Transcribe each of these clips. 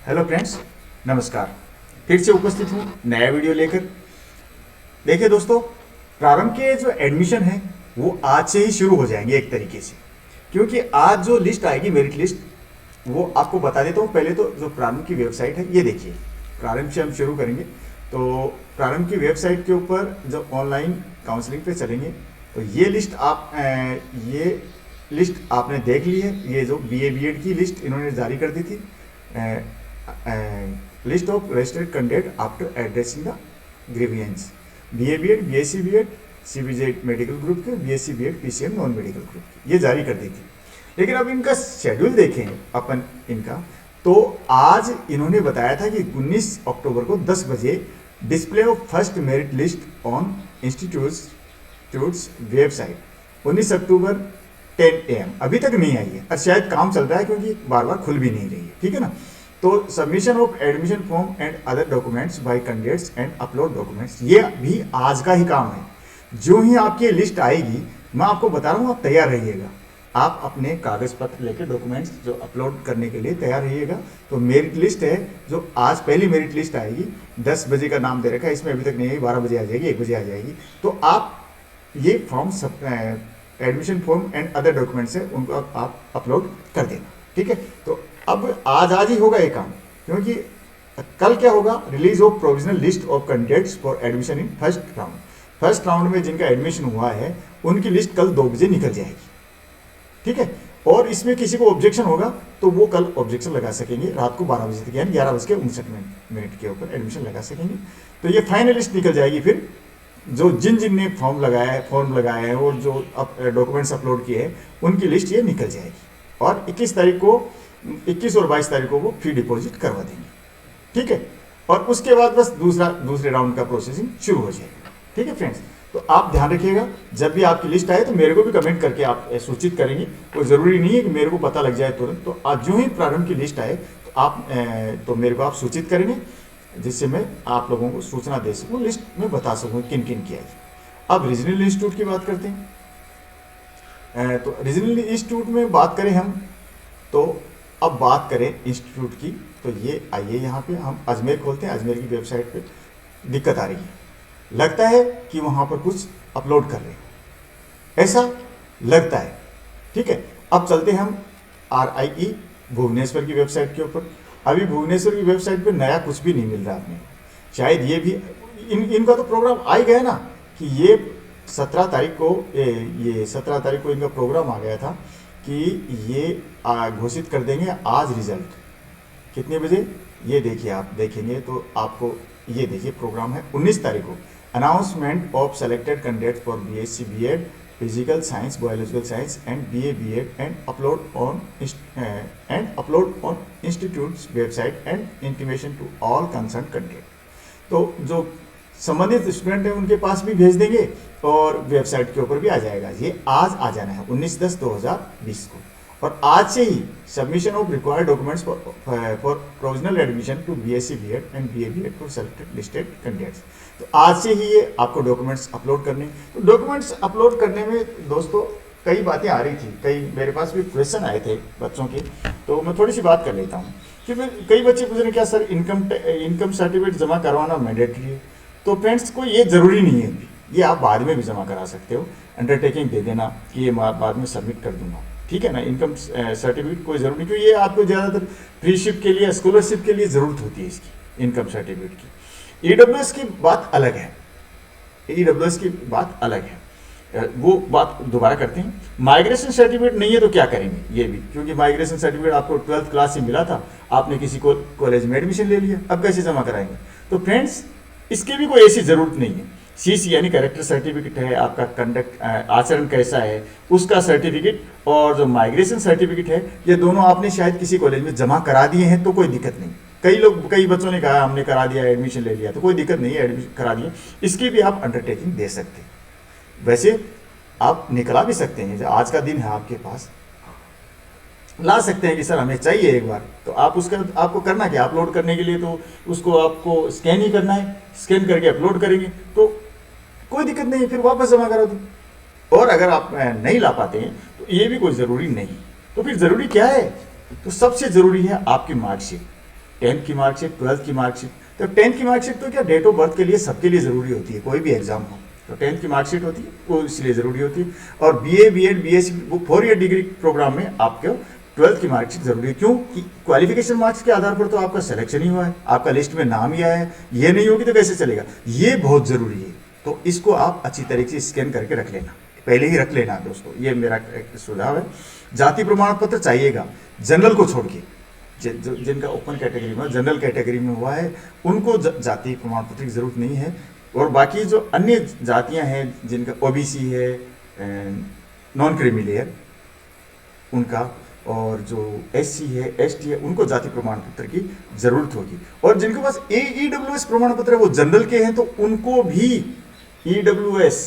Hello friends, नमस्कार। फिर से उपस्थित हूँ नया वीडियो लेकर। देखिए दोस्तों, प्रारंभ के जो एडमिशन है वो आज से ही शुरू हो जाएंगे एक तरीके से, क्योंकि आज जो लिस्ट आएगी मेरिट लिस्ट, वो आपको बता देता हूँ। पहले तो जो प्रारंभ की वेबसाइट है ये देखिए, प्रारंभ से हम शुरू करेंगे। तो प्रारंभ की वेबसाइट के ऊपर जब ऑनलाइन काउंसलिंग पे चलेंगे तो ये लिस्ट आपने देख ली है। ये जो BA B.Ed की लिस्ट इन्होंने जारी कर दी थी, list of registered candidate after addressing the grievance, BA B.Ed, BSc B.Ed, CBJ medical group के, BSc B.Ed, PCM non medical group की, ये जारी कर दी थी। लेकिन अब इनका शेड्यूल देखें अपन इनका, तो आज इन्होंने बताया था कि 19 अक्टूबर को 10 बजे display of first merit list on institute's website. 19 October 10 AM अभी तक नहीं आई है, और शायद काम चल रहा है क्योंकि बार बार खुल भी नहीं रही है, ठीक है ना। तो submission of admission form and other documents bye candidates and upload documents, ये भी आज का ही काम है। जो ही आपकी लिस्ट आएगी, मैं आपको बता रहा हूँ, आप तैयार रहिएगा। आप अपने कागज पत्र लेकर डॉक्यूमेंट्स जो अपलोड करने के लिए तैयार रहिएगा। तो मेरिट लिस्ट है जो आज पहली मेरिट लिस्ट आएगी, 10 बजे का नाम दे रखा है, इसमें अभी तक नहीं आई, 12 बजे आ जाएगी, 1 बजे आ जाएगी। तो आप ये form admission form and other documents है, उनको आप अपलोड कर देना, ठीक है। तो अब आज ही होगा ये काम, क्योंकि कल क्या होगा, release of provisional list of candidates for admission in first round. First round में जिनका एडमिशन हुआ है उनकी लिस्ट कल 2 बजे निकल जाएगी, ठीक है। और इसमें किसी को ऑब्जेक्शन होगा तो वो कल ऑब्जेक्शन लगा सकेंगे रात को 12 बजे तक, यानी 11:59 के ऊपर एडमिशन लगा सकेंगे। तो ये फाइनल लिस्ट निकल जाएगी। फिर जो जिन ने फॉर्म लगाया है और जो डॉक्यूमेंट्स अपलोड किए हैं उनकी लिस्ट ये निकल जाएगी, और 21 और 22 तारीख को वो फी डिपॉजिट करवा देंगे, ठीक है। और उसके बाद बस दूसरे राउंड का प्रोसेसिंग शुरू हो जाएगा, ठीक है फ्रेंड्स। तो आप ध्यान रखिएगा, जब भी आपकी लिस्ट आए तो मेरे को भी कमेंट करके आप सूचित करेंगे। कोई ज़रूरी नहीं है कि मेरे को पता लग जाए तुरंत। तो आज जो ही प्रारंभ की लिस्ट आए तो मेरे को आप सूचित करेंगे, जिससे मैं आप लोगों को सूचना दे सकूँ, लिस्ट में बता सकूँ किन किन की आई। अब रीजनल इंस्टीट्यूट की बात करते हैं। तो रीजनल इंस्टीट्यूट में बात करें हम, तो अब बात करें इंस्टीट्यूट की, तो ये आइए यहाँ पे हम अजमेर खोलते हैं। अजमेर की वेबसाइट पे दिक्कत आ रही है, लगता है कि वहाँ पर कुछ अपलोड कर रहे हैं, ऐसा लगता है, ठीक है। अब चलते हैं हम RIE भुवनेश्वर की वेबसाइट के ऊपर। अभी भुवनेश्वर की वेबसाइट पे नया कुछ भी नहीं मिल रहा आपने, शायद ये भी इनका तो प्रोग्राम आ ही गया ना, कि ये 17 तारीख को इनका प्रोग्राम आ गया था कि ये घोषित कर देंगे आज रिजल्ट। कितने बजे ये देखिए, आप देखेंगे तो आपको ये देखिए प्रोग्राम है 19 तारीख को, announcement of selected candidate for BSc B.Ed, physical science, biological science and BA B.Ed and upload on institute's website and intimation to all concerned candidate. तो जो संबंधित स्टूडेंट हैं उनके पास भी भेज देंगे और वेबसाइट के ऊपर भी आ जाएगा। ये आज आ जाना है 19/10/2020 को। और आज से ही submission of required documents for provisional admission to BSc B.Ed and BA B.Ed for selected listed candidates. तो आज से ही ये आपको डॉक्यूमेंट्स अपलोड करने। तो डॉक्यूमेंट्स अपलोड करने में दोस्तों कई बातें आ रही थी, कई मेरे पास भी क्वेश्चन आए थे बच्चों के, तो मैं थोड़ी सी बात कर लेता हूँ। क्योंकि कई बच्चे पूछ रहे हैं क्या सर इनकम सर्टिफिकेट जमा करवाना मैंडेटरी है। तो फ्रेंड्स कोई ये ज़रूरी नहीं है, ये आप बाद में भी जमा करा सकते हो। अंडरटेकिंग दे देना कि ये बाद में सबमिट कर दूंगा, ठीक है ना। इनकम सर्टिफिकेट कोई ज़रूरी नहीं, क्योंकि ये आपको ज़्यादातर फ्रीशिप के लिए, स्कॉलरशिप के लिए ज़रूरत होती है इसकी, इनकम सर्टिफिकेट की। EWS की बात अलग है, EWS की बात अलग है, वो बात दोबारा करते हैं। माइग्रेशन सर्टिफिकेट नहीं है तो क्या करेंगे, ये भी, क्योंकि माइग्रेशन सर्टिफिकेट आपको 12th क्लास से मिला था, आपने किसी को कॉलेज में एडमिशन ले लिया, अब कैसे जमा कराएंगे। तो फ्रेंड्स इसकी भी कोई ऐसी ज़रूरत नहीं है। CC यानी कैरेक्टर सर्टिफिकेट है, आपका कंडक्ट आचरण कैसा है उसका सर्टिफिकेट, और जो माइग्रेशन सर्टिफिकेट है, ये दोनों आपने शायद किसी कॉलेज में जमा करा दिए हैं तो कोई दिक्कत नहीं। कई बच्चों ने कहा हमने करा दिया, एडमिशन ले लिया, तो कोई दिक्कत नहीं है, एडमिशन करा दिया। इसकी भी आप अंडरटेकिंग दे सकते हैं। वैसे आप निकला भी सकते हैं, आज का दिन है आपके पास, ला सकते हैं कि सर हमें चाहिए एक बार, तो आप आपको करना क्या, अपलोड करने के लिए तो उसको आपको स्कैन ही करना है, स्कैन करके अपलोड करेंगे तो कोई दिक्कत नहीं, फिर वापस जमा करा दो। और अगर आप नहीं ला पाते हैं तो ये भी कोई ज़रूरी नहीं। तो फिर ज़रूरी क्या है, तो सबसे ज़रूरी है आपकी मार्कशीट। 10th की मार्कशीट, 12th की मार्कशीट। तो 10th की मार्कशीट तो क्या डेट ऑफ बर्थ के लिए सबके लिए ज़रूरी होती है, कोई भी एग्जाम हो तो 10th की मार्कशीट होती है, वो इसलिए ज़रूरी होती है। और BA BEd BSc 4 year degree programme में आपको 12th की मार्कशीट जरूरी है। क्यों कि क्वालिफिकेशन मार्क्स के आधार पर तो आपका सिलेक्शन ही हुआ है, आपका लिस्ट में नाम ही आया है, ये नहीं होगी तो कैसे चलेगा, ये बहुत ज़रूरी है। तो इसको आप अच्छी तरीके से स्कैन करके रख लेना, पहले ही रख लेना दोस्तों, ये मेरा एक सुझाव है। जाति प्रमाण पत्र चाहिएगा, जनरल को छोड़ के, जिनका ओपन कैटेगरी में, जनरल कैटेगरी में हुआ है, उनको जाति प्रमाण पत्र की जरूरत नहीं है। और बाकी जो अन्य जातियां हैं जिनका OBC है, नॉन क्रीमी लेयर उनका, और जो SC है, ST है, उनको जाति प्रमाण पत्र की जरूरत होगी। और जिनके पास EWS प्रमाण पत्र है वो जनरल के हैं, तो उनको भी EWS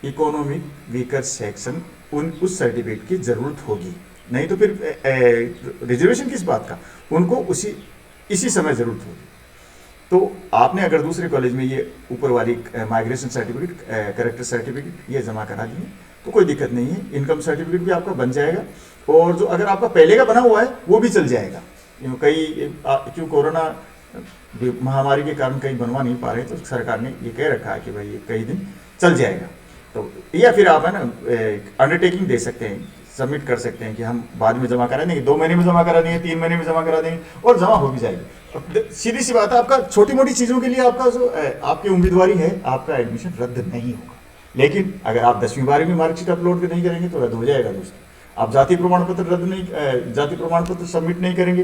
इकोनॉमिक वीकर सेक्शन उस सर्टिफिकेट की जरूरत होगी। नहीं तो फिर रिजर्वेशन किस बात का, उनको इसी समय जरूरत होगी। तो आपने अगर दूसरे कॉलेज में ये ऊपर वाली माइग्रेशन सर्टिफिकेट, कैरेक्टर सर्टिफिकेट ये जमा करा दिए तो कोई दिक्कत नहीं है, इनकम सर्टिफिकेट भी आपका बन जाएगा। और जो अगर आपका पहले का बना हुआ है वो भी चल जाएगा। क्यों कोरोना महामारी के कारण कहीं बनवा नहीं पा रहे, तो सरकार ने ये कह रखा है कि भाई कई दिन चल जाएगा। तो या फिर आप है ना अंडरटेकिंग दे सकते हैं, सबमिट कर सकते हैं कि हम बाद में जमा करा देंगे, 2 महीने में जमा करा देंगे, 3 महीने में जमा करा देंगे, और जमा हो भी जाएगी। सीधी सी बात है, आपका छोटी मोटी चीज़ों के लिए आपका जो आपकी उम्मीदवारी है, आपका एडमिशन रद्द नहीं होगा। लेकिन अगर आप 10वीं 12वीं मार्कशीट अपलोड नहीं करेंगे तो रद्द हो जाएगा दोस्तों। आप जाति प्रमाण पत्र जाति प्रमाण पत्र सबमिट नहीं करेंगे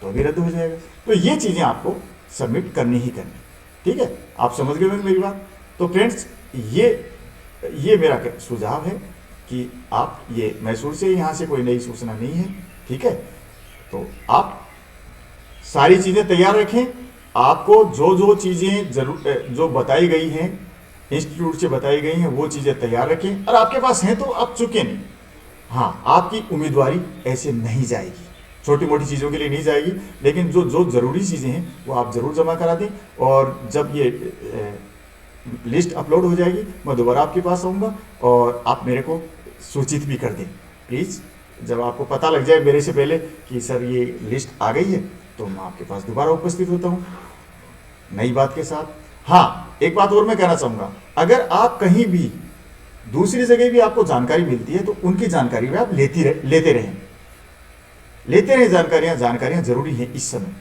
तो भी रद्द हो जाएगा। तो ये चीज़ें आपको सबमिट करनी ही करनी, ठीक है। आप समझ गए मेरी बात। तो फ्रेंड्स ये मेरा सुझाव है कि आप ये मैसूर से, यहाँ से कोई नई सूचना नहीं है, ठीक है। तो आप सारी चीज़ें तैयार रखें। आपको जो चीज़ें जो बताई गई हैं, इंस्टीट्यूट से बताई गई हैं, वो चीज़ें तैयार रखें। और आपके पास हैं तो आप चुके नहीं। हाँ, आपकी उम्मीदवारी ऐसे नहीं जाएगी, छोटी मोटी चीज़ों के लिए नहीं जाएगी, लेकिन जो ज़रूरी चीज़ें हैं वो आप ज़रूर जमा करा दें। और जब ये लिस्ट अपलोड हो जाएगी मैं दोबारा आपके पास आऊँगा और आप मेरे को सूचित भी कर दें प्लीज़। जब आपको पता लग जाए मेरे से पहले कि सर ये लिस्ट आ गई है, तो मैं आपके पास दोबारा उपस्थित होता हूँ नई बात के साथ। हाँ, एक बात और मैं कहना चाहूँगा, अगर आप कहीं भी दूसरी जगह भी आपको जानकारी मिलती है तो उनकी जानकारी भी आप लेते रहें जानकारियाँ जरूरी हैं इस समय,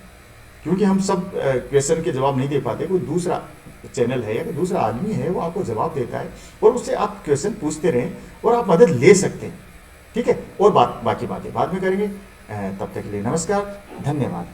क्योंकि हम सब क्वेश्चन के जवाब नहीं दे पाते। कोई दूसरा चैनल है या दूसरा आदमी है वो आपको जवाब देता है, और उससे आप क्वेश्चन पूछते रहें और आप मदद ले सकते हैं, ठीक है। और बाकी बातें बाद में करेंगे। तब तक के लिए नमस्कार, धन्यवाद।